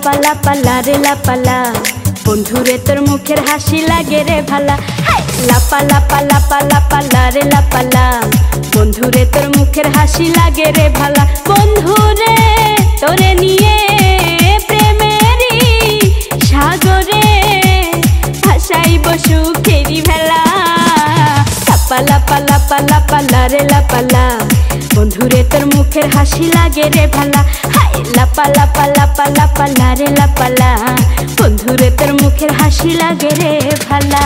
লাপা লাপা লারে লাপালা বন্ধুরে তোর মুখের হাসি লাগে রে ভালা। লাপা লাপা লাপা লাপা লারে লাপালা বন্ধুরে তোর মুখের হাসি লাগে রে ভালা। বন্ধুরে তোরে নিয়ে প্রেমেরই সাগরে ভাসাইব সুখেরি ভেলা। লাপা লাপা লাপা লাপা লারে লাপালা বন্ধুরে তোর মুখের হাসি লাগে রে ভালা। লাপা লাপা লাপা লাপা লারে লাপালা বন্ধুরে তোর মুখের হাসি লাগে রে ভালা।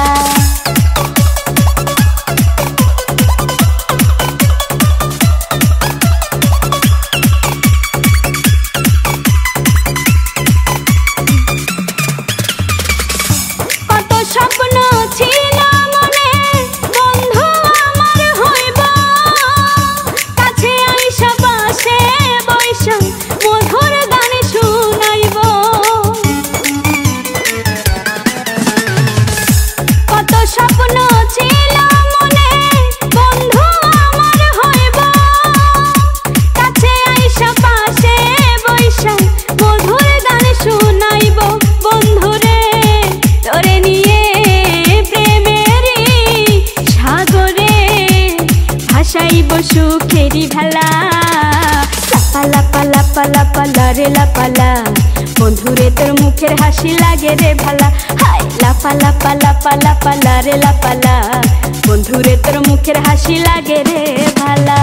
কত স্বপ্ন ছিল মনে বন্ধু আমার হইব, কাছে আইসা পাশে বৈশা মধুর গান শুনাইব। কত স্বপ্ন ছিল মনে বন্ধু আমার হইব, কাছে আইসা পাশে বৈশা মধুর গান শুনাইব। বন্ধুরে তোরে নিয়ে প্রেমেরই সাগরে ভাসাইব সুখেরি ভেলা। লাপা লাপা লাপা লাপা লারে লাপালা বন্ধুরে তোর মুখের হাসি লাগে রে ভালা। লাপা লাপা লাপা লাপা লারে লাপালা বন্ধুরে তোর মুখের হাসি লাগে রে ভালা।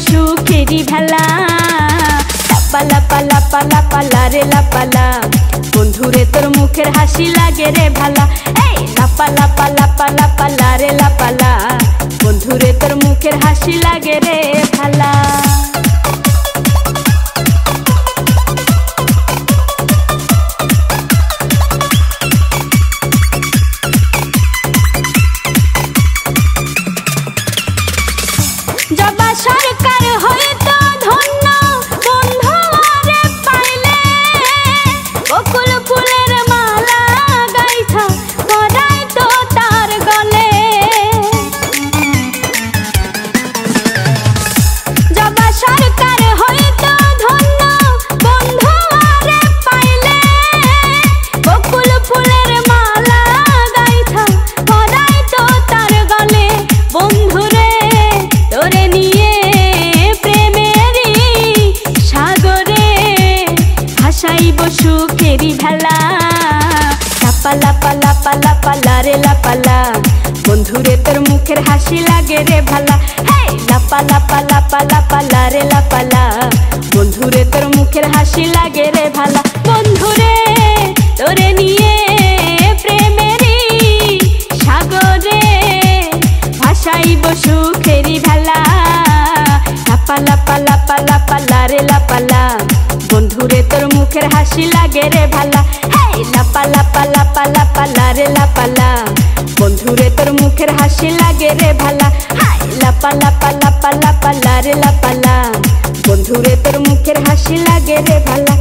সুখেরি ভেলা। লাপা লাপা লাপা লাপা লারে লাপালা বন্ধুরে তোর মুখের হাসি লাগে রে ভালা। লাপা লাপা লাপা লাপা লারে লাপালা বন্ধুরে তোর মুখের হাসি লাগে রে ভালা। জবা সরকার হয়তো ধন্য বন্ধু আরে পাইলে, বকুল ফুলের মালা গাইথা পরাই তো তার গলে। জবা সরকার হয়তো ধন্য বন্ধু আরে পাইলে, বকুল ফুলের মালা গাইথা পরাই তো তার গলে। বন্ধুরে তোরে নিয়ে প্রেমেরই সাগরে ভাসাইব সুখেরি ভেলা। লাপা লাপা লাপা লাপা লারে লাপালা বন্ধুরে তোর মুখের হাসি লাগে রে ভালা। লাপা লাপা লাপা লাপা লারে লাপালা বন্ধুরে তোর মুখের হাসি লাগে রে ভালা। বন্ধুরে তোরে নিয়ে প্রেমেরই সাগরে ভাসাইব সুখেরি ভেলা। লাপা লাপা লাপা লাপা লারে লাপালা বন্ধুরে তোর মুখের হাসি লাগে রে ভালা। লাপা লাপা লাপা লাপা লারে লাপালা বন্ধুরে তোর মুখের হাসি লাগে রে ভালা। লাপা লাপা লাপা লাপা লারে লাপালা বন্ধুরে তোর মুখের হাসি লাগে রে ভালা।